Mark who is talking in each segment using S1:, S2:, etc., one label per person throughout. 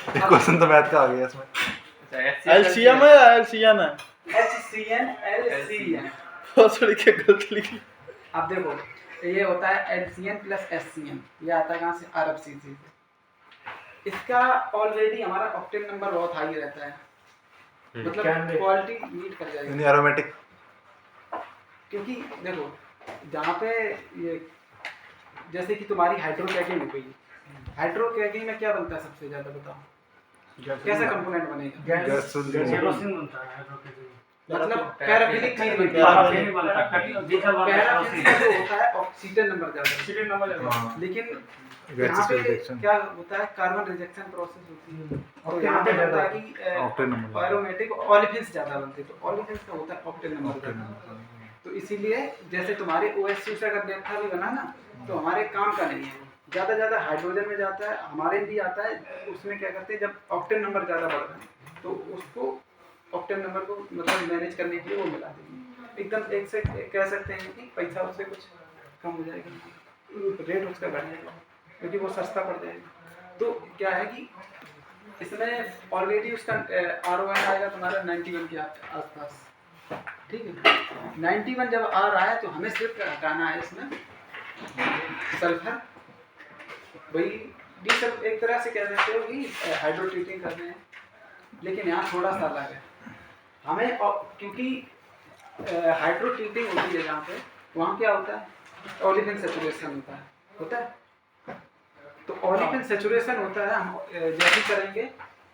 S1: Question तो math का आ गया इसमें।
S2: एलसीएम है या एलसीएन है?
S3: HCN LCN।
S2: थोड़ी क्या गलत लिखी।
S3: अब देखो ये होता है LCN प्लस SCN, ये आता है कहाँ से? RFCC से। इसका ऑलरेडी हमारा ऑक्टेन नंबर बहुत हाई रहता है, मतलब क्वालिटी मीट कर जाएगी।
S1: यानी एरोमेटिक।
S3: क्योंकि देखो जहाँ पे ये जैसे कि तुम्हारी हाइड्रोक्रैकिंग हो गई, हाइड्रोक्रैकिंग में क्या बनता है सबसे ज़्यादा बताओ? कैसा कंपोनेंट बनेगा?
S4: गैसोलीन बनता है हाइड्रोक्लोरीन,
S3: मतलब पैराफिलिक चीज बनती है।
S4: पैराफिन बनता है,
S3: पैराफिन का जो होता है ऑक्सीजन नंबर ज़्यादा,
S4: ऑक्सीजन नंबर ज्यादा।
S3: लेकिन
S1: गैसेस
S3: यहाँ पे
S1: रिजेक्शन।
S3: क्या होता है? कार्बन रिजेक्शन प्रोसेस होती है, और यहाँ पे होता है कि
S1: ऑक्टेन नंबर।
S3: एरोमेटिक ऑलिफिन्स ज़्यादा बनते हैं, तो ऑलिफिन्स का होता है ऑक्टेन नंबर ज़्यादा। तो इसीलिए जैसे तुम्हारे OH2 से अगर नेफ्था भी बना ना, तो हमारे काम का नहीं है, ज़्यादा हाइड्रोजन में जाता है, हमारे भी आता है। उसमें क्या करते हैं, जब ऑक्टेन नंबर ज़्यादा बढ़ता है तो उसको ऑक्टेन नंबर को मतलब मैनेज करने के लिए वो मिला देंगे एकदम। एक से कह सकते हैं कि पैसा उससे कुछ कम हो जाएगा, रेट उसका बढ़ जाएगा क्योंकि वो सस्ता पड़ जाएगा। तो क्या है कि इसमें ऑलरेडी उसका RON आएगा तुम्हारा 91 के आसपास, ठीक है। 91 जब आ रहा है तो हमें सिर्फ हटाना है इसमें सल्फर, वही डी सब एक तरह से कह सकते हो कि हाइड्रो ट्रीटिंग कर रहे हैं, लेकिन यहाँ थोड़ा सा अलग है हमें, क्योंकि हाइड्रो ट्रीटिंग होती है जहाँ पे, वहाँ क्या होता है? ओलिफिन सेचुरेशन होता है। तो ओलिफिन सेचुरेशन होता है, हम जैसे करेंगे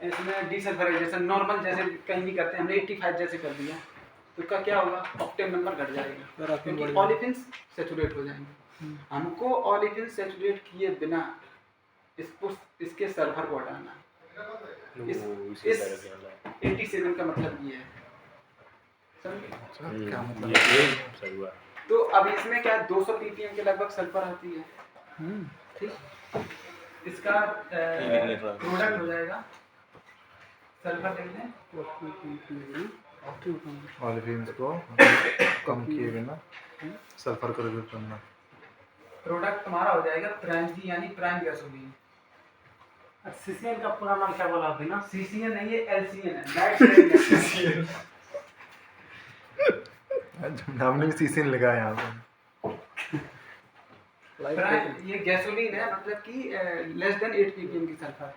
S3: इसमें डीसल्फराइजेशन नॉर्मल जैसे कहीं भी करते हैं, हमने 85 जैसे कर दिया तो का क्या होगा? ऑक्टेन नंबर घट जाएगा क्योंकि ओलिफिन सेचुरेट हो जाएंगे। हमको ओलिफिन सेचुरेट किए बिना इसके सल्फर को हटाना। इस 87 का मतलब ये है, समझे?
S1: क्या मतलब?
S3: तो अब इसमें क्या 200 ppm के लगभग सल्फर आती है, ठीक। इसका प्रोडक्ट हो जाएगा सल्फर लिख लें,
S1: ऑलिफिन्स को कम किए बिना सल्फर को रिड्यूस करना।
S3: प्रोडक्ट तुम्हारा हो जाएगा प्राइमरी यानी प्राइम गैसोलीन।
S4: सीसीएन का पूरा नाम क्या बोला आपने ना?
S3: CCN नहीं है, LCN है, लाइट CCN।
S1: हमने भी सीसीन लगा यहाँ पे।
S3: ये गैसोलीन है, मतलब कि लेस देन 8 ppm की सल्फर।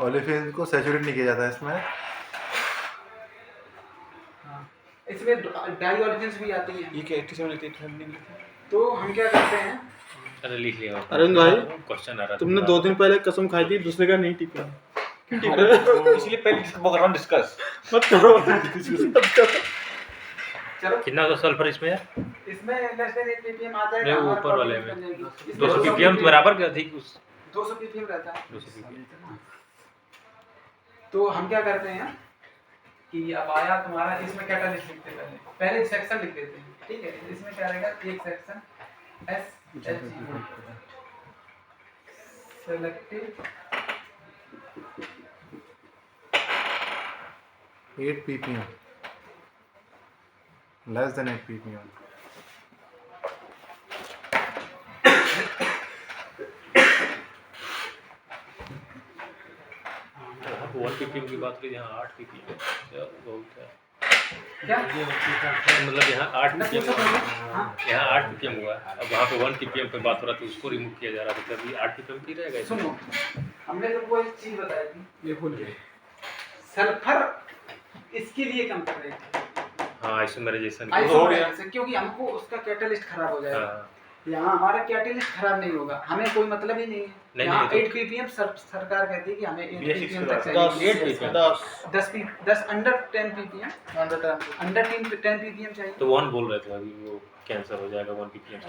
S1: ऑलिफिन को सैचुरेट नहीं किया जाता है इसमें।
S3: इसमें डाई ऑलिफिन्स भी आती हैं।
S2: ये क्या 87 लिखते हैं?
S3: तो हम क्या करते हैं,
S5: अरे लिख लिया
S2: अरुण भाई,
S5: क्वेश्चन आ रहा
S2: तुमने 2 दिन पहले कसम खाई थी, दूसरे का नहीं टिका।
S4: इसलिए पहले डिस्कस
S2: मत करो।
S3: चलो
S5: कितना तो सल्फर इसमें है?
S3: इसमें लेस देन 8 ppm आ जाएगा।
S5: नहीं,
S3: हमारा
S5: ऊपर वाले
S3: ऑलिफिन
S5: में।
S3: बन जाएगी। इसमें
S5: 200 ppm तो बराबर क्या थी उस
S3: 200 ppm रहता है।
S5: 200 ppm।
S3: तो हम क्या करते हैं कि अब आया तुम्हारा, इसमें कैटालिस्ट लिखते हैं, पहले सेक्शन लिख देते हैं, ठीक है। इसमें क्या रहेगा? एक section SHG selective
S1: 8 ppm, less than 8 ppm।
S5: आप 1 ppm की बात करें, यहाँ 8 ppm है, बहुत है।
S3: क्या
S5: मतलब यहाँ 8 ppm,
S3: हाँ?
S5: यहाँ 8 ppm हुआ है, अब वहाँ पे 1 ppm पे बात हो रहा था, उसको रिमूव किया जा रहा था, मतलब ये 8 ppm की रहेगा इसमें।
S3: सुनो, हमने तुमको एक चीज बताई थी, ये भूल गए। सल्फर इसके लिए कम कर रहे थे,
S5: हाँ आइसोमराइजेशन
S3: आइसोमराइजेशन, क्योंकि हमको उसका कैटलिस्ट खराब हो जाएगा।
S5: हाँ
S3: यहाँ हमारा कैटलिस्ट खराब नहीं होगा, हमें कोई मतलब ही नहीं है।
S5: नहीं,
S3: यहाँ
S5: नहीं,
S3: 8 ppm सरकार कहती है कि हमें 8 ppm तक
S2: 10
S3: चाहिए।
S2: 10
S3: under 10 ppm,
S2: under 10
S3: under 10 ppm चाहिए।
S5: तो 1 बोल रहे थे अभी, वो कैंसर हो जाएगा 1 ppm से।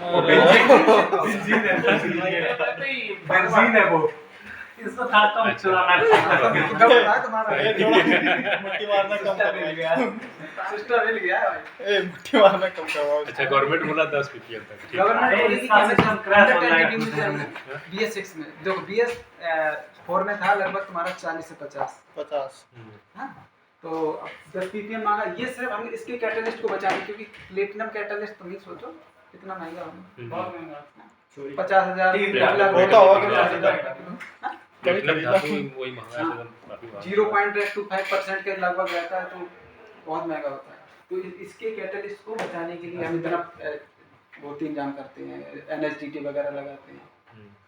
S4: बेंजीन है वो, इसको था कम चलाना
S3: तुम्हारा
S2: मुट्ठी मारना कम कर गया।
S3: सिस्टम मिल गया है भाई।
S2: ए मुट्ठी मारना कम करवाओ।
S5: अच्छा गवर्नमेंट बोला 10 ppm तक, ठीक है।
S3: गवर्नमेंट
S4: अरे,
S3: बोलेगी कि
S4: इसका
S3: हमें
S4: सिस्टम क्रैश हो
S3: अंडर 10
S4: जाएगा।
S3: ppm चाहिए। BS6 में देखो, BS4 में था लगभग तुम्हारा 40 से 50,
S2: 50
S3: हाँ। तो अब 10 ppm मांगा, ये सिर्फ हम इसके कैटलिस्ट को बचाने, क्योंकि प्लेटिनम कैटलिस्ट तो नहीं सोचो इतना महंगा होगा, बहुत महंगा है, 50,000
S2: होता होगा 50,000
S3: हाँ?
S5: प्लेटिनम धातु वही महंगा है, तो काफी महंगा।
S3: 0.25% के लगभग रहता है, तो बहुत महंगा होता है। तो इसके कैटलिस्ट को बचाने के लिए हम इतना बहुत इंतजाम करते हैं, NSDT वगैरह लगाते हैं।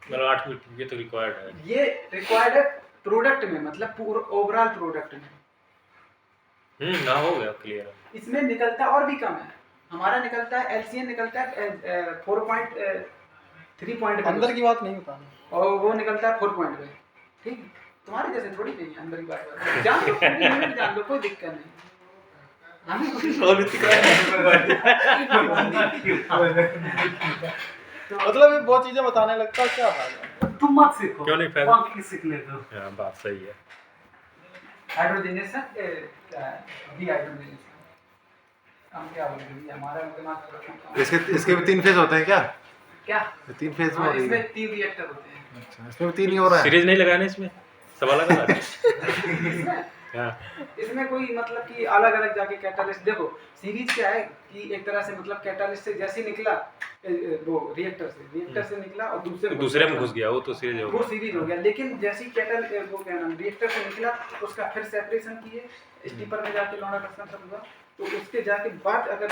S5: मतलब 8 मीटर ये तो रिक्वायर्ड है।
S3: ये रिक्वायर्ड है प्रोडक्ट में, मतलब पूरा ओवरऑल प्रोडक्ट में।
S5: ना हो गया क्लियर।
S3: इसमें निकलता और भी कम है, हमारा निकलता है LCN निकलता है 4.3 पॉइंट
S2: अंदर की बात नहीं बताना,
S3: और वो निकलता है 4 पॉइंट पे। ठीक है, तुम्हारे जैसे थोड़ी नहीं है अंदर की बात जान लो, जान लो, कोई दिक्कत नहीं।
S2: मतलब ये बहुत चीजें बताने लगता है, क्या फायदा।
S4: तुम मत सीखो,
S5: क्यों नहीं फायदा?
S4: बाकी सीख लेते हो।
S5: हाँ बात सही है।
S3: हाइड्रोजनेशन क्या है, डीहाइड्रोजनेशन हम क्या बोल रहे हैं, हमारा दिमाग थोड़ा कम है।
S1: इसके भी 3 फेज होते हैं क्या?
S3: क्या
S1: 3 फेज में
S3: हाँ,
S1: हो रही है।
S3: इसमें 3 रिएक्टर होते हैं।
S1: अच्छा, इसमें भी 3 ही हो रहा है।
S5: सीरीज नहीं लगाने इसमें सब अलग अलग।
S3: इसमें
S5: हाँ
S3: इसमें कोई मतलब कि अलग अलग जाके कैटालिस्ट, देखो सीरीज क्या है कि एक तरह से मतलब कैटालिस्ट से जैसे निकला वो रिएक्टर से निकला और
S5: दूसरे में घुस गया, वो तो सीरीज हो
S3: वो
S5: गया।
S3: सीरीज हो गया। लेकिन जैसी कैटल वो क्या नाम रिएक्टर से निकला, उसका फिर सेपरेशन किए, स्टीपर में जाके लौड़ा कस्टम सब हुआ, तो उसके जाके बाद अगर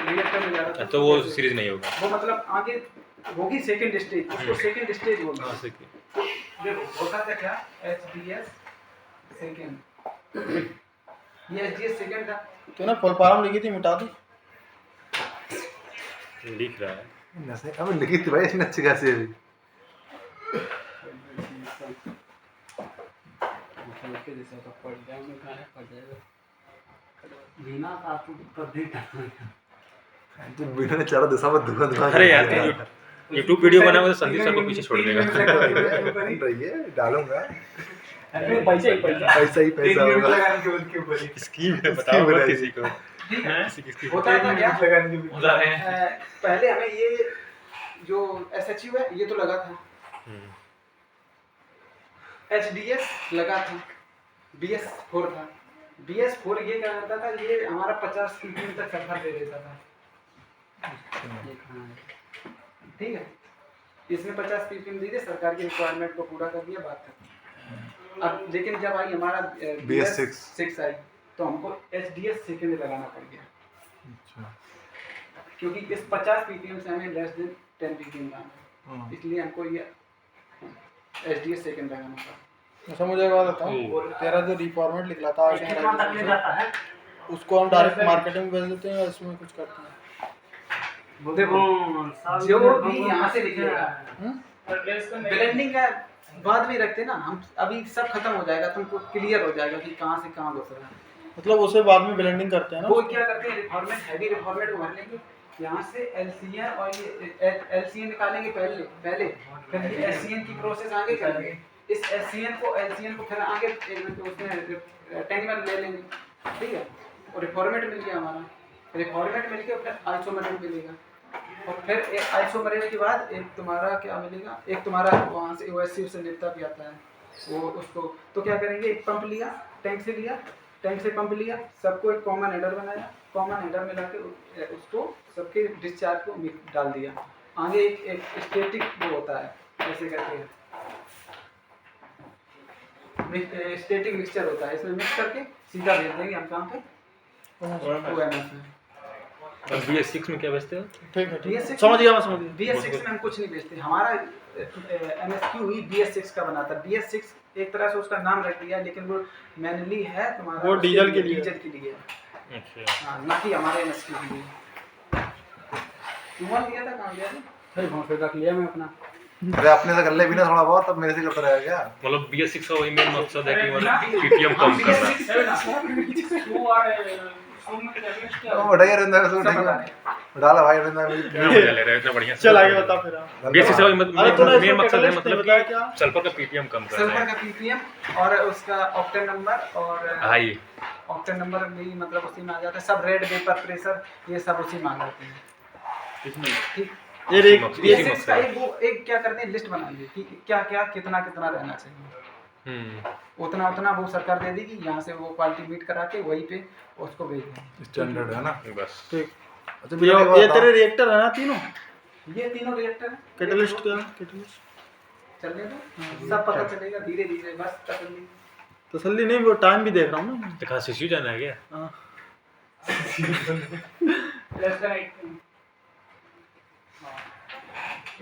S3: रिएक्टर में जा रहा
S5: तो वो सीरीज नहीं होगा।
S3: वो मतलब आगे होगी सेकंड स्टेज, उसको सेकंड स्टेज बोलते
S5: हाँ
S3: हैं।
S5: सही।
S3: देखो होता था क्या, HDS सेकंड, ये HDS सेकंड था।
S2: तूने फुल फॉर्म लिखी थी, मिटा दी।
S5: लिख रहा है।
S1: नसे अब लिखी थी भाई इसने अच्छी खासी अभी।
S4: बिना तातु तो देता
S1: तो बिना चारों दिशा में धुआं
S5: अरे यार YouTube वीडियो बना हुआ तो संदीप सर को पीछे छोड़ देगा।
S1: बन रही है, डालूंगा।
S2: पैसा ही
S1: पैसा ही पैसा होगा।
S5: स्कीम है, बताओ मत किसी को।
S3: होता था क्या, पहले हमें ये जो SHU है ये तो लगा था, HDS लगा था, BS4 था। BS4 ये क्या करता था, ये हमारा 50 ppm तक सल्फर दे देता था। ठीक है, इसमें 50 ppm दे दिए, सरकार की रिक्वायरमेंट को पूरा कर दिया, बात खत्म। अब लेकिन जब आई हमारा BS6 आई, तो हमको HDS सेकंड लगाना पड़ गया।
S1: अच्छा,
S3: क्योंकि इस 50 ppm से हमें लेस देन 10 ppm लाना है, इसलिए हमको ये HDS सेकंड लगाना पड़ा।
S2: अच्छा, मुझे एक बात बताओ, तेरा जो रिफॉर्मेट निकला था
S4: कितना तक ले जाता है?
S2: उसको हम डायरेक्ट मार्केटिंग में बेच देते हैं या इसमें कुछ करते हैं?
S3: देखो जो भी यहाँ से लिखेगा, ब्लेंडिंग का बाद में रखते ना हम, अभी सब खत्म हो जाएगा, तुमको क्लियर हो जाएगा कि कहाँ से कहाँ घुस रहा है।
S2: मतलब उसे बाद में ब्लेंडिंग करते हैं ना?
S3: वो क्या करते हैं, रिफॉर्मेट हैवी रिफॉर्मेट को भर लेंगे, यहाँ से LCN और ये LCN निकालेंगे पहले, फिर ये SCN की प्रोसेस आगे करेंगे, इस SCN को फिर आगे उसमें टैंक में ले लेंगे। ठीक है, और रिफॉर्मेट मिल गया हमारा, रिफॉर्मेट मिल के फिर आइसोमरेट मिलेगा, और फिर आइसोमरेट के बाद एक तुम्हारा क्या मिलेगा, एक तुम्हारा वहाँ से OSU से निपटा भी आता है वो, उसको तो क्या करेंगे, एक पंप लिया, टैंक से पंप लिया, सबको एक कॉमन हेडर बनाया, कॉमन हेडर मिला के उसको सबके डिस्चार्ज को डाल दिया, आगे एक स्टैटिक वो होता है, ऐसे करके स्टैटिक मिक्सचर होता है, इसमें मिक्स करके सीधा भेज देंगे हम कहाँ पे, OMS में।
S5: और BS6 में क्या बेचते हो?
S2: ठीक है,
S3: BS6
S2: समझ गया मैं, समझ गया।
S3: BS6 में हम कुछ नहीं बेचते, हमारा MSQ ही BS6 का बनाता है। BS6 एक तरह से उसका नाम रख दिया, लेकिन वो मेनली है तुम्हारा
S2: वो डीजल के लिए
S3: है।
S5: अच्छा,
S3: हाँ, ना कि हमारे MSQ के लिए। तुमने लिया था, कहाँ लिया था? भाई वहाँ पे रख लिया मैं अपना।
S1: अरे अपने से कर ले बिना थोड़ा बहुत, तब मेरे से करता रहेगा क्या?
S5: मतलब BS6 का वही मेन मकसद है कि मतलब PPM कम करना।
S1: वो बढ़िया रहता है, उसको ठीक है। डाला भाई रहता है।
S5: क्या मजा ले रहे हो, इतना बढ़िया।
S2: चल आगे बता फिर।
S5: BS6 का
S2: अरे तूने
S5: मेन
S2: इसमें
S5: मकसद है
S2: catalyst
S5: मतलब
S2: बताया
S5: कि
S2: क्या?
S5: सल्फर का PPM कम करना
S3: सल्फर
S5: है।
S3: का ppm और उसका ऑक्टेन नंबर और
S5: हाई
S3: ऑक्टेन नंबर भी मतलब उसी में आ जाता है, सब रेड वेपर प्रेशर ये सब उसी में आ जाते हैं। ठीक,
S2: ये
S5: इसी
S2: एक
S5: मकसद-
S3: BS6 का एक क्या करते हैं, लिस्ट बना ली कि क्या क्या कितना रहना चाहिए। उतना उतना वो सरकार दे देगी, यहाँ से वो क्वालिटी मीट करा के वहीं पे उसको भेज देंगे।
S1: स्टैंडर्ड है ना।
S5: बस
S2: ठीक।
S1: अच्छा भैया एक बात
S2: ये
S1: बताओ।
S2: तेरे रिएक्टर है ना तीनों?
S3: ये तीनों रिएक्टर है।
S2: कैटलिस्ट क्या? कैटलिस्ट
S3: चलने दो, सब पता चलेगा धीरे धीरे, बस तसल्ली।
S2: तसल्ली नहीं, वो टाइम भी देख रहा हूँ ना।
S5: तो कहाँ शिशु जाना है क्या?
S2: हाँ।
S3: लेस देन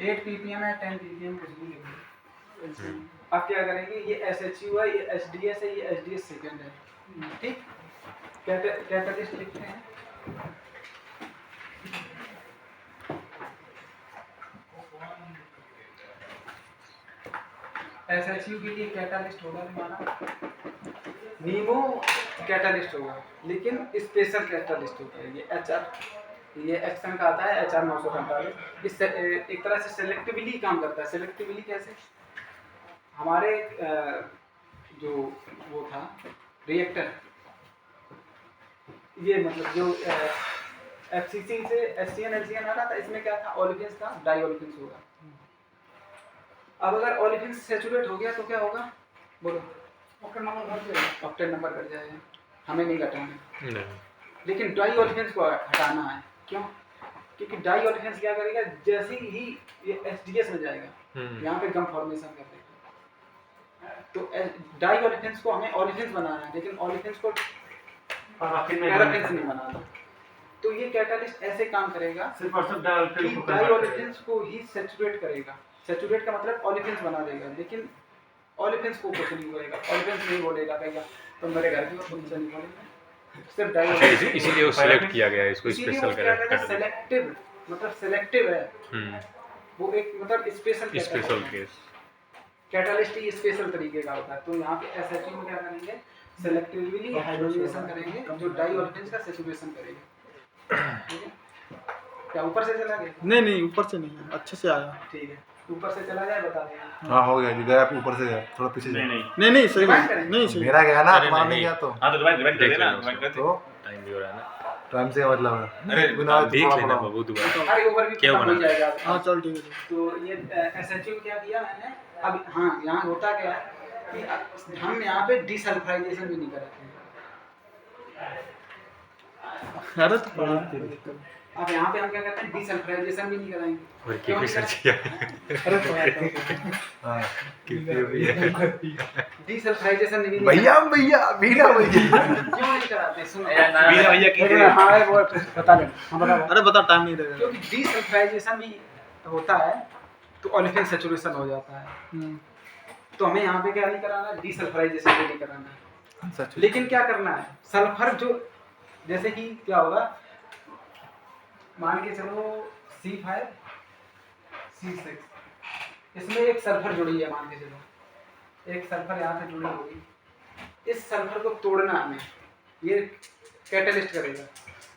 S3: 8 ppm है, 10 ppm कुछ भी नहीं। अब क्या करेंगे, ये SHU है, ये SDS है, ये SDS सेकंड है, ठीक। कैटलिस्ट लिखते हैं। SHU के लिए कैटालिस्ट होगा हमारा, नीमो कैटालिस्ट होगा, लेकिन स्पेशल कैटालिस्ट होता है ये HR, ये एक्शन का आता है HR 945। इस एक तरह से सेलेक्टिवली काम करता है। सेलेक्टिवली कैसे? हमारे जो वो था रिएक्टर, ये मतलब जो FCC से SCN LCN आ रहा था, इसमें क्या था, ओलिफिन्स था, डाई ओलिफिन्स होगा। अब अगर ओलिफिन्स सैचुरेट हो गया तो क्या होगा, बोलो? ऑक्टेन नंबर घट जाएगा, हमें नहीं घटाना।
S5: नहीं।
S3: लेकिन डाई ओलिफिन्स को हटाना है, क्यों? क्योंकि डाई ओलिफिन्स क्या करेगा, जैसे ही ये SDS में जाएगा, यहाँ पे गम फॉर्मेशन कर देगा। तो डाई ओलिफिन्स को हमें ओलिफिन्स बनाना है, लेकिन ओलिफिन्स को पैराफिन्स नहीं बनाना। तो ये कैटालिस्ट ऐसे काम करेगा कि डाई ओलिफिन्स को ही सैचुरेट करेगा। सैचुरेट का मतलब ओलिफिन्स बना देगा, लेकिन ओलिफिन्स को कुछ नहीं बोलेगा। ओलिफिन्स नहीं बोलेगा, कहेगा तो मेरे घर की और नहीं बोलेगा, सिर्फ डाई ओलिफिन्स।
S5: इसीलिए वो सिलेक्ट किया गया है इसको स्पेशल कैरेक्टर।
S3: सेलेक्टिव मतलब सेलेक्टिव है वो, एक मतलब स्पेशल
S5: केस
S3: कैटालिस्ट ही स्पेशल तरीके का होता है। तो यहाँ पे SHU में क्या करेंगे, सेलेक्टिवली हाइड्रोजनेशन करेंगे, जो डाई ओलिफिन्स का सैचुरेशन करेगा। ठीक है, क्या ऊपर से चला गया?
S2: नहीं ऊपर से नहीं, अच्छे से आया।
S3: ठीक है, ऊपर से चला जाए, बता देना।
S1: हाँ हो गया जी, गया ऊपर से गया, थोड़ा पीछे जा।
S2: नहीं सही
S3: Divide
S2: है।
S3: करें।
S2: नहीं सही।
S1: मेरा गया ना,
S5: अरे
S1: तुम्हारा
S5: नहीं,
S1: नहीं गया तो
S6: हाँ तो डिवाइड कर देना, डिवाइड कर दे।
S1: तो
S5: टाइम भी हो रहा है ना।
S1: टाइम से क्या मतलब है?
S6: अरे
S1: बिना
S5: देख
S1: थोड़ा
S5: लेना
S1: पढ़ाओ।
S5: बाबू दोबारा।
S3: अरे ओवर भी
S5: क्या
S3: खत्म हो
S5: बना?
S3: जाएगा।
S2: हाँ चल ठीक है।
S3: तो ये SHU क्या किया मैंने अब, हाँ यहाँ होता क्या है कि हम यहाँ पे डीसल्फराइजेशन भी नहीं कराते हैं।
S2: अरे तो पढ़ा दे।
S3: अब यहाँ पे हम क्या करते हैं, डीसल्फराइजेशन भी नहीं कराएंगे।
S5: और क्यों भी सर्च किया?
S3: अरे
S1: हाँ
S3: डीसल्फराइजेशन नहीं
S1: भैया भैया बीना भैया
S3: क्यों नहीं कराते, सुनो।
S6: बीना भैया की
S3: हाँ वो बता दें, हाँ बता।
S2: अरे बता, टाइम नहीं रहेगा।
S3: क्योंकि डीसल्फराइजेशन भी होता है तो ओलिफिन सैचुरेशन हो जाता है। तो हमें यहाँ पे क्या नहीं कराना, डीसल्फराइजेशन भी नहीं कराना है। लेकिन क्या करना है, सल्फर जो, जैसे कि क्या होगा, मान के चलो C5 C6, इसमें एक सल्फर जुड़ी है, मान के चलो एक सल्फर यहाँ से जुड़ी होगी। इस सल्फर को तोड़ना हमें, ये कैटलिस्ट करेगा।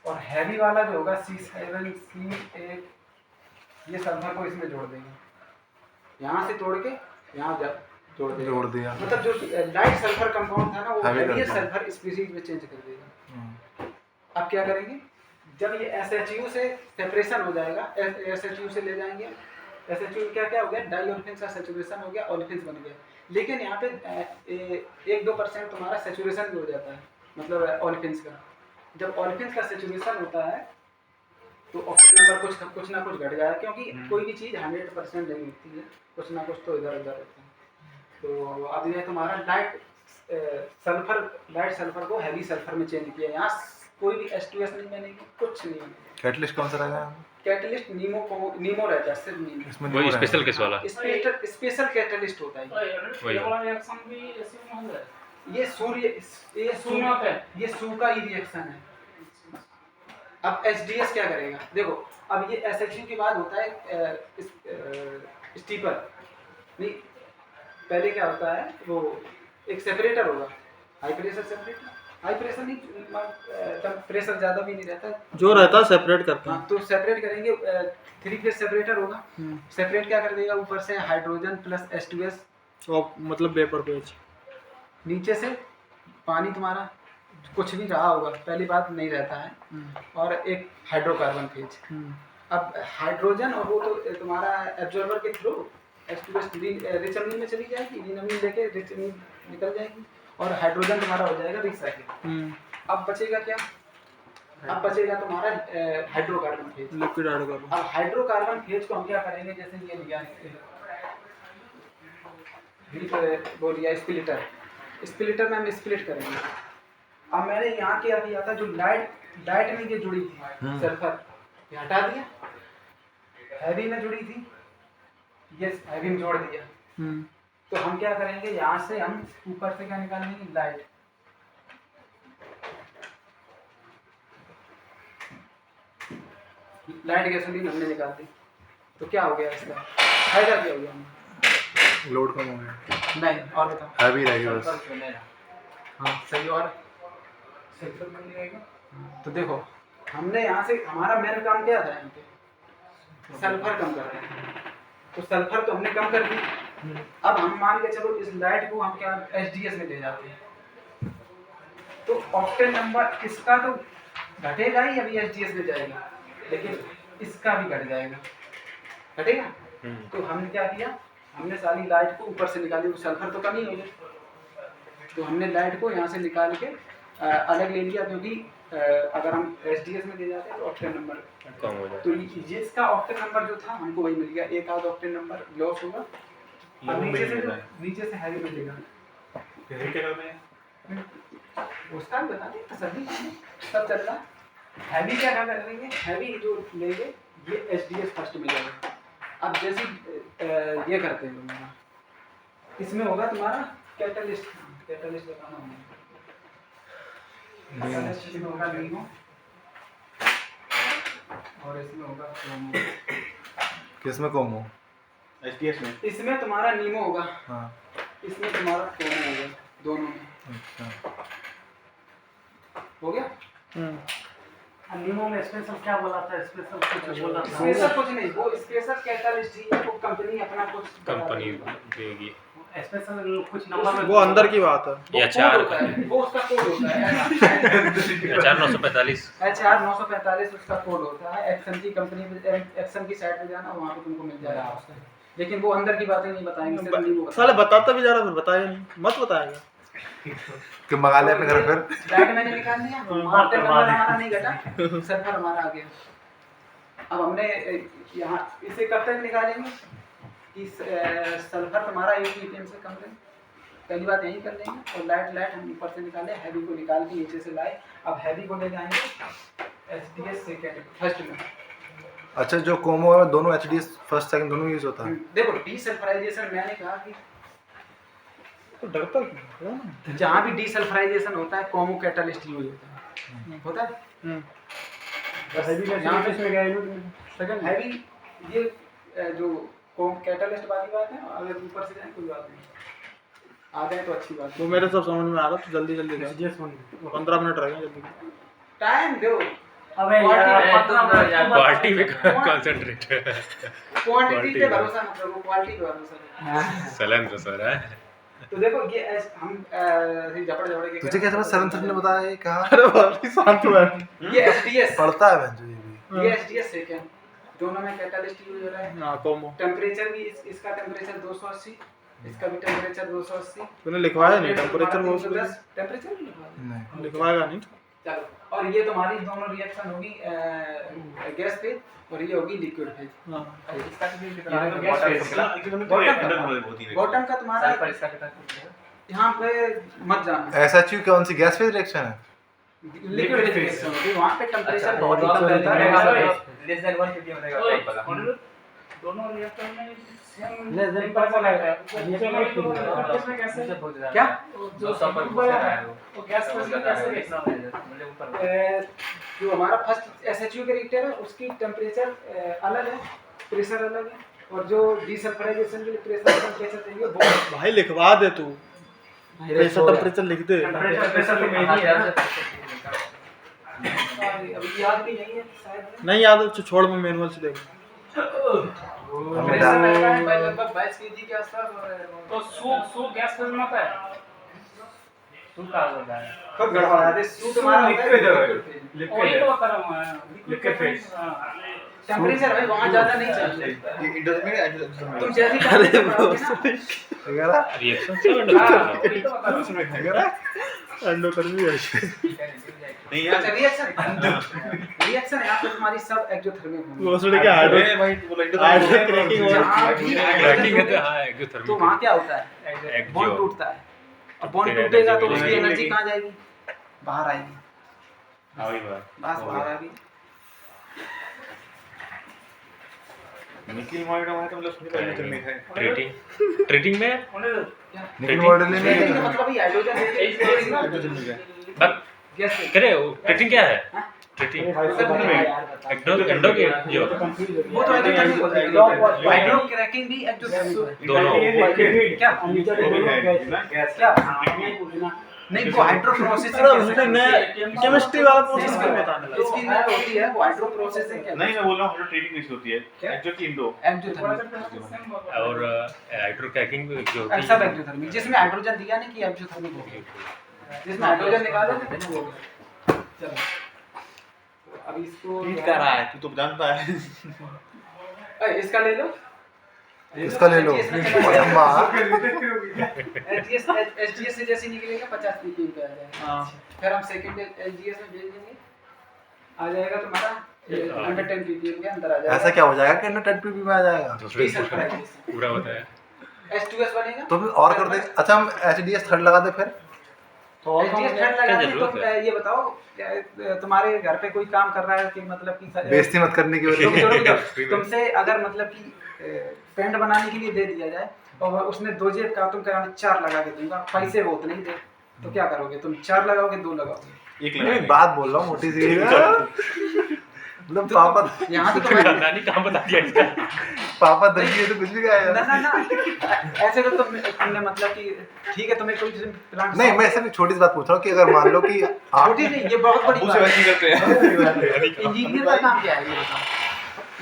S3: और हैवी वाला जो होगा C7 C8, ये सल्फर को इसमें जोड़ देंगे, यहाँ से तोड़ के यहाँ जोड़
S1: दिया।
S3: मतलब जो लाइट सल्फर कंपाउंड था ना, वो
S1: Heavy
S3: heavy
S1: compound।
S3: Sulphur species में चेंज कर देगा। अब क्या करेंगे, जब ये SHU से सेपरेशन हो जाएगा, SHU से ले जाएंगे, SHU क्या क्या हो गया, डाई ओलिफिन्स का सैचुरेशन हो गया, ओलिफिन्स बन गया। लेकिन यहाँ पे 1-2% तुम्हारा सैचुरेशन भी हो जाता है, मतलब ओलिफिन्स का। जब ओलिफिन्स का सैचुरेशन होता है तो ऑक्टेन नंबर कुछ ना कुछ घट जाएगा, क्योंकि कोई भी चीज़ 100% नहीं होती है, कुछ ना कुछ तो इधर उधर होता है। तो अब ये तुम्हारा लाइट सल्फर को हैवी सल्फर में चेंज किया। यहाँ कोई भी H2S नहीं बनेगी, कुछ नहीं बनेगी।
S1: कैटलिस्ट कौन सा रहेगा?
S3: कैटलिस्ट नीमो रहता है, सिर्फ नीमो।
S1: इसमें
S5: वो स्पेशल केस वाला।
S3: स्पेशल कैटलिस्ट होता है। ये सू का ही रिएक्शन है। अब SDS क्या करेगा, देखो अब ये SHU के बाद होता है स्टीपर, नहीं पहले क्या होता है, वो एक सेपरेटर होगा, high pressure separator, high pressure नहीं, तब प्रेशर ज़्यादा भी नहीं रहता,
S2: जो रहता है सेपरेट करते हैं।
S3: हाँ तो सेपरेट करेंगे, 3 फेज सेपरेटर होगा। सेपरेट क्या कर देगा, ऊपर से हाइड्रोजन प्लस H2S,
S2: और मतलब वेपर पेज,
S3: नीचे से पानी तुम्हारा कुछ भी रहा होगा, पहली बात नहीं रहता है, और एक हाइड्रोकार्बन फेज। अब हाइड्रोजन और वो तो तुम्हारा एब्जॉर्बर के थ्रू H2S रिच अमीन में चली जाएगी, रीन अमीन लेके रिच अमीन निकल जाएगी और हाइड्रोजन तुम्हारा हो जाएगा रिसाइकिल। अब बचेगा क्या? अब बचेगा तुम्हारा हाइड्रोकार्बन फेज,
S2: लिक्विड हाइड्रोकार्बन।
S3: अब हाइड्रोकार्बन फेज को हम क्या करेंगे, जैसे ये लिया बोलिए स्प्लिटर में हम स्प्लिट करेंगे। अब मैंने यहाँ क्या किया था, जो लाइट में ये जुड़ी थी सल्फर, ये हटा दिया, हैवी में जुड़ी थी, ये हैवी में जोड़ दिया। तो हम क्या करेंगे, यहाँ से हम ऊपर से क्या निकालेंगे, लाइट। लाइट गैसोलीन हमने निकाल दी, तो क्या हो गया इसका फायदा, क्या हो गया हमें?
S1: लोड कम हो गया।
S3: नहीं, और बताओ।
S1: हैवी रहेगी बस।
S3: हाँ सही, और सल्फर बन जाएगा। तो देखो हमने यहाँ से, हमारा मेन काम क्या था, यहाँ पे सल्फर कम कर रहे हैं, तो सल्फर तो हमने कम कर दी। अब हम मान के चलो इस लाइट को हम क्या एचडीएस में ले जाते हैं, तो ऑक्टेन नंबर इसका तो घटेगा ही, अभी एचडीएस में जाएगा, लेकिन इसका भी घट जाएगा, घटेगा। तो हमने क्या किया, हमने सारी लाइट को ऊपर से निकाली, सल्फर तो कम ही हो गया, तो हमने लाइट को यहाँ से निकाल के अलग ले लिया, क्योंकि अगर हम एचडीएस में ले जाते हैं तो ऑक्टेन नंबर
S5: कम हो जाए।
S3: तो ये इसका ऑक्टेन नंबर जो था हमको वही मिल गया, एक आध ऑक्टेन नंबर लॉस होगा। अब नीचे से हैवी मिलेगा, उसका भी बता दें, तसल्ली सब चल रहा। हैवी क्या करेंगे, हैवी जो लेंगे ये एचडीएस फर्स्ट मिलेगा। अब जैसे ये करते हैं तुम्हारा, इसमें होगा तुम्हारा कैटलिस्ट लगाना होगा, इसमें होगा नीमो और इसमें होगा क्रोमो।
S1: किसमें कम हो?
S6: एचडीएस में।
S3: इसमें तुम्हारा नीमो होगा,
S1: हाँ।
S3: इसमें तुम्हारा क्रोमो होगा, दोनों में
S1: अच्छा।
S3: हो गया।
S4: नीमो में स्पेशल क्या बोला था, स्पेशल कुछ बोला था?
S3: स्पेशल कुछ नहीं, वो स्पेशल कैटलिस्ट ही है, वो कंपनी अपना कुछ
S5: कंपनी देगी।
S4: स्पेशल कुछ नंबर
S2: वो अंदर की बात है।
S5: ये अचार
S3: होता है, वो उसका कोड होता है।
S5: अचार 945।
S3: HR 945 उसका कोड होता है। एक्सन की कंपनी पे, एक्सन की साइट पे जाना, वहाँ पे तुमको मिल जाएगा उसका। लेकिन वो अंदर की बातें नहीं बताएंगे, सिर्फ नीमो बताएंगे।
S2: साले बताता भी जा रहा, फिर बताएगा नहीं, मत बताएगा।
S1: कि मंगा ले अपने घर फिर।
S3: लाइट मैंने निकाल लिया, ऑक्टेन नंबर हमारा नहीं घटा, सल्फर हमारा आ गया। अब हमने यहाँ इसे कब तक निकालेंगे कि सल्फर तुम्हारा 1 ppm से कम रहे, पहली बात यही कर लेंगे। और लाइट हम ऊपर से निकाले, हैवी को निकाल के नीचे से लाए। अब हैवी को ले जाएंगे एचडीएस सेकेंड फर्स्ट में।
S1: अच्छा, जो कोमो है दोनों एचडीएस फर्स्ट सेकंड दोनों यूज होता है।
S3: देखो डीसल्फराइजेशन मैंने कहा कि
S2: तो डरता क्यों है?
S3: जहाँ भी डीसल्फराइजेशन होता है कोमो कैटलिस्ट यूज होता है। यहाँ पे सेकंड हैवी, ये जो कोम कैटलिस्ट वाली बात है। अगर ऊपर से जाए कोई बात नहीं, आ जाए तो अच्छी बात है।
S2: वो मेरे सब समझ में आ रहा, तो जल्दी जल्दी कर। 15 मिनट रह गए, जल्दी
S3: टाइम दो।
S4: अबे यार
S5: क्वालिटी में कंसंट्रेट।
S3: क्वांटिटी पे भरोसा मत करो, क्वालिटी पे भरोसा करो।
S5: सलेंद्र सर है।
S3: तो देखो ये हम झपड़ के
S1: तुझे कैसे पता? सरन सर ने बताया ये कहा?
S2: अरे भाई शांत हुआ।
S3: ये एचडीएस
S1: पढ़ता है बहन जी भी।
S3: ये एचडीएस सेकंड, दोनों में कैटलिस्ट यूज हो रहा है।
S2: हां, कोमो।
S3: टेंपरेचर भी इसका टेंपरेचर 280, इसका भी टेंपरेचर 280।
S2: तूने लिखवाया नहीं टेंपरेचर? वो
S3: 310 टेंपरेचर भी लिखवाया
S1: नहीं,
S2: लिखवाएगा नहीं।
S3: चलो। और ये तुम्हारी दोनों रिएक्शन होगी गैस फेज, और ये होगी लिक्विड फेज।
S2: हां,
S3: इसका भी
S6: बहुत
S3: बॉटम का तुम्हारा यहाँ पे मत जाना,
S1: एसएचयू कौन सी गैस फेज रिएक्शन है?
S3: लिक्विड फेज रिएक्शन होगी, वहाँ पे टेंपरेचर बहुत ही कम रहता है।
S6: लेस देन 1 ppm रहेगा।
S4: दोनों रिएक्टर में
S3: लेस देन क्या
S6: जो सफर हो रहा है
S4: वो गैस का कैसे देखना है?
S6: मतलब ऊपर
S3: जो हमारा फर्स्ट एसएचयू के रिएक्टर है उसकी टेम्परेचर अलग है, प्रेशर अलग है, और जो डीसल्फराइजेशन के लिए प्रेशर टेम्परेचर चाहिए वो
S2: भाई लिखवा दे तू, प्रेशर टेंपरेचर लिख दे।
S4: प्रेशर तो मेरी है।
S3: अभी याद भी नहीं है शायद।
S2: नहीं याद है, छोड़, मैं मैनुअल से देख।
S3: प्रेशर लगता है भाई लगभग 22 kg के आसपास, और
S4: तो सूप गैस फेज में होता है। सूप का होता है।
S3: खूब गड़बड़ा दे। सूप तुम्हारा
S4: लिक्विड
S3: है,
S4: वही तो बता रहा हूँ मैं।
S6: Liquid phase.
S4: हाँ।
S3: टेम्परेचर भाई वहाँ ज़्यादा नहीं चाहिए।
S2: ये इंडोजर्मिक है एक्सोजर्मिक
S3: तुम जैसी टेम्परेचर बढ़ाओगे ना,
S5: रिएक्शन से
S2: एंडोथर्मी है नहीं यार
S3: अच्छा रिएक्शन यहाँ पे तुम्हारी सब एक्सोथर्मिक होंगी।
S2: भोसड़ी के हार्ड भाई बोला इंडोथर्मिक क्रैकिंग
S3: जहाँ भी
S5: क्रैकिंग है तो
S3: hydrogen
S5: हाँ
S3: तो
S5: एक्सोथर्मिक
S3: वहाँ क्या होता है, बॉन्ड टूटता है, और बॉन्ड टूटेगा तो उसकी एनर्जी कहाँ जाएगी, बाहर आएगी, बस बाहर आ गई।
S2: निकल मॉडल है तो मतलब सुनी पहले इंडोथर्मिक है
S5: ट्रीटिंग में
S1: निकल मॉडल लेने
S3: ट्रीटिंग का मतलब ये हाइड्रोजन
S2: इंडोथर्मिक है
S5: बट
S3: गैस
S5: करे वो ट्रीटिंग क्या है ट्रीटिंग एंडो के जो
S3: वो तो हाइड्रो क्रैकिंग भी एक्सोथर्मिक है।
S5: दोनों
S3: क्या क्या नहीं वो हाइड्रो प्रोसेसिंग
S2: केमिस्ट्री वाला प्रोसेस क्यों बताने लगा
S3: इसकी जो होती है वो हाइड्रो प्रोसेसिंग क्या
S6: नहीं मैं बोल रहा हूँ ट्रेडिंग कैसी होती है जो कि इंडो
S3: एक्सोथर्मिक
S5: और हाइड्रो क्रैकिंग जो होती
S3: सब
S5: है
S3: एक्सोथर्मिक जिसमें हाइड्रोजन दिया नहीं कि एक्सोथर्मिक हो गया, जिसमें हाइड्रोजन निकालो तो वो हो गया। चलो अब इसको
S2: हीट कर रहा है तू तो जानता है
S3: इसका ले लो,
S1: इसका ले लो लंबा
S3: एचडीएस से जैसे निकलेगा 50 पीपीएम पे आ जाएगा।
S2: हां
S3: फिर हम सेकंड एचडीएस में भेज देंगे, आ जाएगा तुम्हारा अंडर 10 पीपीएम के अंदर आ जाएगा।
S1: ऐसा क्या हो जाएगा कि अंडर 10 पीपी में आ जाएगा
S5: दूसरे पूरा होता है
S3: H2S बनेगा
S1: तो फिर और कर दे। अच्छा हम एचडीएस थर्ड लगा दे फिर
S3: एचडीएस थर्ड लगा दें।
S5: जरूरत
S3: तो ये बताओ तुम्हारे घर पे कोई काम कर रहा है कि मतलब कि
S1: बेइज्जती मत करने की वजह से
S3: तुमसे अगर मतलब कि पेंट बनाने के लिए दे दिया जाए और उसने 2 जेब का, तुम कहोगे 4 लगा के दूंगा, पैसे बहुत नहीं दे, तो क्या करोगे तुम? 4 लगाओगे 2 लगाओगे?
S2: एक
S1: नहीं बात बोल रहा हूँ मोटी सी मतलब पापा
S3: यहाँ तो
S5: खानदानी काम बता दिया इसका
S1: पापा दर्जी है तो कुछ भी गाया
S3: ना ऐसे तो तुमने मतलब कि ठीक है तुम्हें कोई प्लांट
S1: नहीं मैं सिर्फ छोटी सी बात पूछ रहा हूँ कि अगर मान लो कि आप
S3: छोटी नहीं, ये बहुत बड़ी
S2: अबू
S3: बात
S2: से
S3: है।
S2: वैसे करते हैं
S3: इंजीनियर का काम क्या है ये बताओ?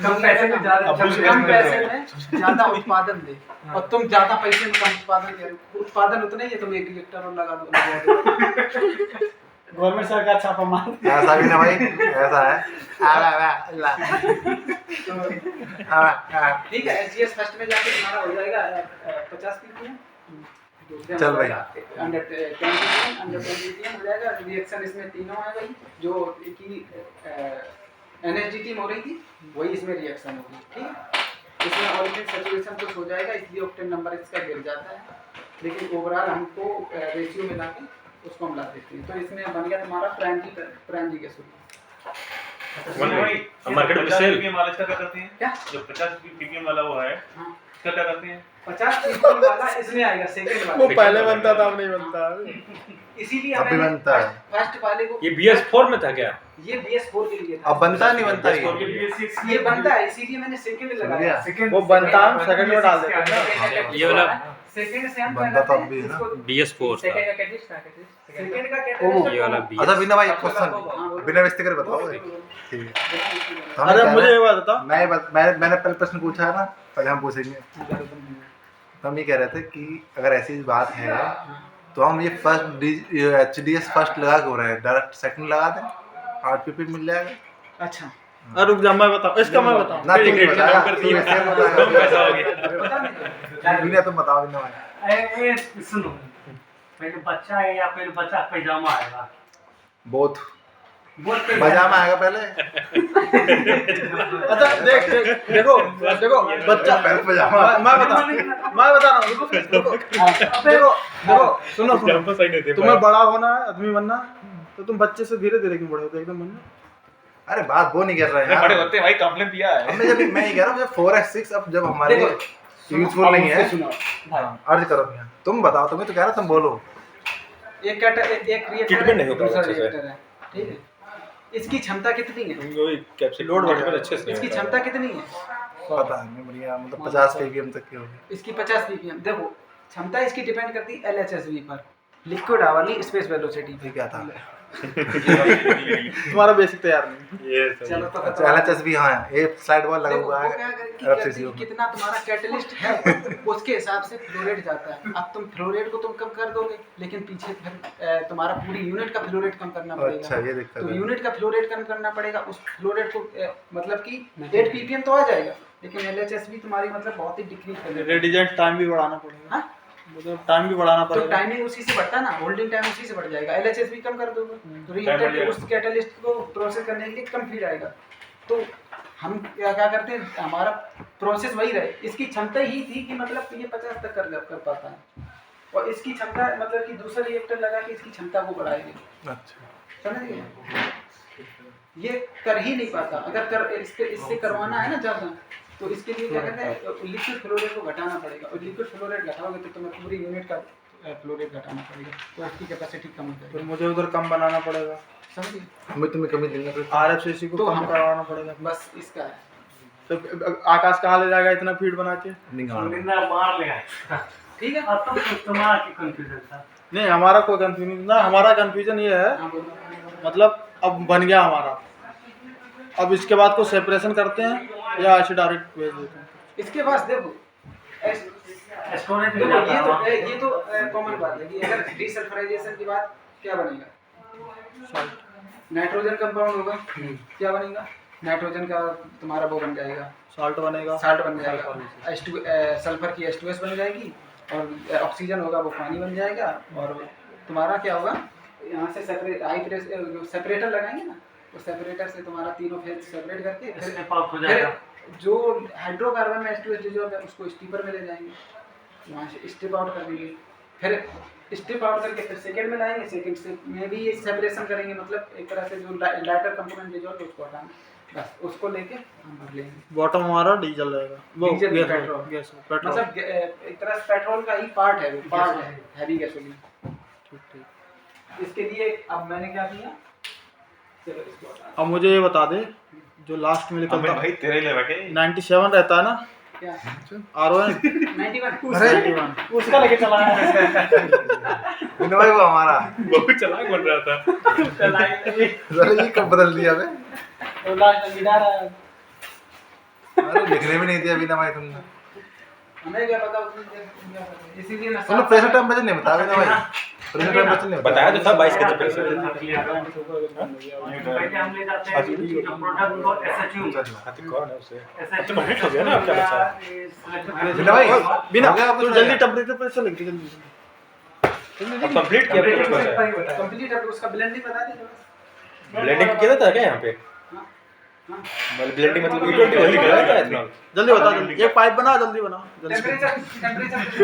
S4: कम पैसे में ज्यादा
S2: अबू से
S3: कम
S2: वैसे
S3: पैसे में ज्यादा उत्पादन दे, और तुम ज्यादा पैसे में कम उत्पादन करो। उत्पादन उतना ही है, तुम 1 रिएक्टर और लगा दो।
S4: गवर्नमेंट सरकार छापा मार
S1: ऐसा भी ना भाई ऐसा है
S3: ठीक है एचजीएस फर्स्ट में जाके तुम्हारा हो जाएगा 50 पीपीएम।
S1: चल भाई।
S3: अंडर 10 पीपीएम हो जाएगा। रिएक्शन इसमें तीनों है भाई, जो कि एनएचडीटी में हो रही थी वही इसमें रिएक्शन होगी। ठीक है, इसमें ऑर्गेनिक सैचुरेशन कुछ हो जाएगा, इसलिए ऑक्टेन नंबर इसका गिर जाता है, लेकिन ओवरऑल हमको रेशियो मिला के उसको हम ला देते हैं। तो इसमें बन गया तुम्हारा प्राइमरी गैस।
S5: मार्केट में सेल
S6: वाला इसका क्या करते हैं
S3: क्या
S6: जो 50 पीपीएम वाला वो है
S3: हाँ,
S6: इसका क्या करते हैं
S3: 50 पीपीएम वाला इसमें आएगा सेकंड
S2: वो
S3: वाला,
S2: पहले बनता था अब नहीं बनता
S3: इसीलिए
S1: अब भी बनता है।
S3: फर्स्ट वाले को
S5: ये BS4 में था क्या
S3: ये BS4 के लिए था।
S1: अब बनता नहीं बनता
S3: ये बनता है, इसीलिए मैंने सेकंड लगाया।
S2: वो बनता हम सेकंड में डाल देते हैं ना
S5: ये वाला
S3: सेकंड से हम
S1: बनता तो अब भी है ना।
S5: BS4 था
S3: सेकंड का कैटेलिस्ट
S5: ये वाला
S1: अच्छा
S5: BS
S1: बिना भाई क्वेश्चन बिना बेइज्जती करे बताओ ठीक है तो हम
S2: अरे
S1: कह
S2: मुझे
S1: रहे
S2: ये बात बता
S1: मैंने पहले प्रश्न पूछा है ना, पहले हम पूछेंगे। तो हम ये कह रहे थे कि अगर ऐसी बात है तो हम ये फर्स्ट एचडीएस फर्स्ट लगा के हो रहे हैं, डायरेक्ट सेकंड लगा दें 8 पीपी मिल जाएगा।
S3: अच्छा
S2: अरे रुक जा मैं बताऊं इसका मैं बताऊं
S1: ना तुम नहीं बताया
S5: कर
S1: तू
S5: दिया।
S1: ऐसे
S5: कम
S1: बताया
S5: पैसा हो गया
S3: पता नहीं
S1: बिना तुम बताओ बिना भाई
S4: ए सुनो पहले बच्चा है या पहले बच्चा पैजामा आएगा
S1: बहुत
S4: बहुत
S1: पजामा आएगा पहले
S2: अच्छा देख देखो बच्चा
S1: पहले पजामा
S2: मैं बता रहा हूँ देखो सुनो
S5: जंप सही नहीं थे
S2: तुम्हें बड़ा होना है आदमी बनना तो तुम बच्चे से धीरे धीरे क्यों बड़े होते एकदम बनना
S1: अरे बात वो नहीं कर रहे हैं यार
S6: बड़े होते हैं भाई कंप्लेंट दिया है
S1: हमने जब मैं ये कह रहा हूँ जब 4x6 अब जब हमारे यूजफुल नहीं है अर्ज करो भैया तुम बताओ तुम्हें तो कह रहा तुम बोलो
S3: एक रिएक्टर है दूसरा रिएक्टर है, ठीक है। इसकी क्षमता कितनी है?
S2: लोड बढ़
S5: अच्छे से
S3: इसकी क्षमता कितनी है?
S1: पता नहीं बढ़िया मतलब 50 pm तक की होगी।
S3: इसकी 50 पीपीएम। देखो क्षमता इसकी डिपेंड करती है LHSV पर, लिक्विड आवरली स्पेस वेलोसिटी
S1: ये क्या था
S2: तुम्हारा बेसिक तैयार नहीं।
S5: ये सही
S3: चलो
S5: है।
S3: तो
S1: अच्छा LHS भी हाँ है, ये स्लाइड बॉल लगा
S3: देखो,
S1: हुआ
S3: वो
S1: है
S3: क्या करे कि
S1: RFCCO
S3: कहती है,
S1: में।
S3: कितना तुम्हारा कैटलिस्ट है उसके हिसाब से फ्लो रेट जाता है। अब तुम फ्लो रेट को तुम कम कर दोगे, लेकिन पीछे फिर तुम्हारा पूरी यूनिट का फ्लो रेट कम करना पड़ेगा।
S1: अच्छा ये दिक्कत
S3: तो
S1: है।
S3: यूनिट का फ्लो रेट कम करना पड़ेगा। उस फ्लो रेट को मतलब कि 8 ppm तो आ जाएगा, लेकिन LHS भी तुम्हारी मतलब बहुत ही डिक्रीज कर देगा।
S2: रेडिजेंट टाइम भी बढ़ाना पड़ेगा।
S3: हाँ?
S2: मतलब टाइम भी बढ़ाना
S3: तो
S2: पड़ेगा।
S3: टाइमिंग उसी से बढ़ता है ना, होल्डिंग टाइम उसी से बढ़ जाएगा। LHS भी कम कर दोगे तो रीएंटर उस कैटलिस्ट को प्रोसेस करने के लिए कम फीड आएगा। तो हम क्या करते हैं, हमारा प्रोसेस वही रहे। इसकी क्षमता ही थी कि मतलब ये 50 तक कर पाता है, और इसकी क्षमता मतलब कि दूसरा रिएक्टर लगा के इसकी क्षमता को बढ़ाएगी।
S1: अच्छा
S3: समझ गए? ये कर ही नहीं पाता। अगर कर इससे करवाना है ना ज़्यादा, तो इसके लिए क्या करते हैं, लिक्विड फ्लो रेट को घटाना पड़ेगा। और लिक्विड फ्लो रेट घटाओगे तो तुम्हें पूरी यूनिट का फ्लो रेट घटाना पड़ेगा, तो उसकी कैपेसिटी कम हो
S2: फिर
S3: जाएगी।
S2: मुझे उधर कम बनाना पड़ेगा।
S3: समझिए?
S1: हमें तुम्हें कमी देंगे तो
S2: RFCC को
S3: तो
S2: कम
S3: हम-
S2: करवाना पड़ेगा।
S3: बस इसका है।
S2: तो आकाश कहाँ ले जाएगा इतना फीड बना के?
S1: नहीं गाँव में।
S4: सुनिंदा मार ले आए।
S3: ठीक है?
S4: अब तो कस्टमर की कंफ्यूजन था।
S2: नहीं, हमारा कोई कंफ्यूजन ना, हमारा कंफ्यूजन ये है,
S3: हाँ बोलो।
S2: मतलब अब बन गया हमारा, अब इसके बाद को सेपरेशन करते हैं या ऐसे डायरेक्ट भेज देते हैं?
S3: इसके पास देखो
S4: स्टोरेज में
S3: देखो,
S4: जाता है
S3: ये तो कॉमन बात है कि अगर डीसल्फराइजेशन की बात, क्या बनेगा? नाइट्रोजन कंपाउंड होगा, क्या बनेगा? नाइट्रोजन का तुम्हारा वो बन जाएगा,
S2: साल्ट बनेगा।
S3: साल्ट बन जाएगा। सल्फर की H2S बन जाएगी, और ऑक्सीजन होगा वो पानी बन जाएगा। और तुम्हारा क्या होगा, यहाँ से सेपरेटर लगाएंगे ना, तो सेपरेटर से तुम्हारा तीनों फेज सेपरेट करके
S4: स्टेप आउट हो जाएगा।
S3: फिर जो हाइड्रोकार्बन में H2S डिजॉल्व है उसको स्टीपर में ले जाएंगे, वहाँ से स्टिप आउट कर देंगे। फिर स्टिप आउट करके फिर सेकेंड में लाएंगे, सेकेंड से में भी ये सेपरेशन करेंगे, मतलब एक तरह से जो लाइटर कंपोनेंट डिजॉल्व उसको हटाना, बस उसको लेके हम भर लेंगे।
S2: बॉटम हमारा डीजल रहेगा, वो
S3: diesel,
S2: gas
S3: petrol.
S2: Gas petrol.
S3: मतलब एक तरह से पेट्रोल का ही पार्ट है, वो पार्ट है हैवी गैसोलीन।
S2: ठीक ठीक।
S3: इसके लिए अब मैंने क्या किया, चलो इसको हटा।
S2: अब मुझे ये बता दे, जो लास्ट में निकलता
S6: भाई तेरे ले बैठे
S2: 97 रहता है ना,
S3: क्या
S2: RON
S3: 91
S1: अरे
S4: उसका लेके चला है।
S1: विनोद भाई वो हमारा
S5: बहुत चालाक बन रहा था।
S4: चलाएंगे।
S1: अरे ये कब बदल दिया बे?
S4: तो लास्ट लीडर है।
S1: अरे लिखने भी नहीं दिया बिना भाई तुमने।
S3: हमें क्या पता उसमें क्या करते हैं। इसीलिए ना
S1: तुमने प्रेशर टेम्परेचर नहीं बताया बिना भाई। प्रेशर टेम्परेचर नहीं
S5: बताया तो था 22 के प्रेशर।
S4: पहले हम ले जाते हैं जो प्रोडक्ट को SHU।
S5: कौन है उसे?
S4: SHU
S5: कंप्लीट हो गया ना आपका बच्चा?
S1: बिना भाई
S2: बिना
S1: हो गया
S2: तो
S1: आपका
S2: जल्दी टेम्परेचर पे से लिख दे जल्दी।
S5: अब कंप्लीट किया कुछ बचा है।
S3: कंप्लीट है, उसका ब्लेंडिंग बता दे।
S5: ब्लेंडिंग किया था क्या यहाँ पे?
S3: हाँ,
S5: मतलब ब्लेंडिंग मतलब E20 लिखा है क्या इथेनॉल?
S2: जल्दी बता, जल्दी एक पाइप बना, जल्दी बना जल्दी।
S3: टेम्परेचर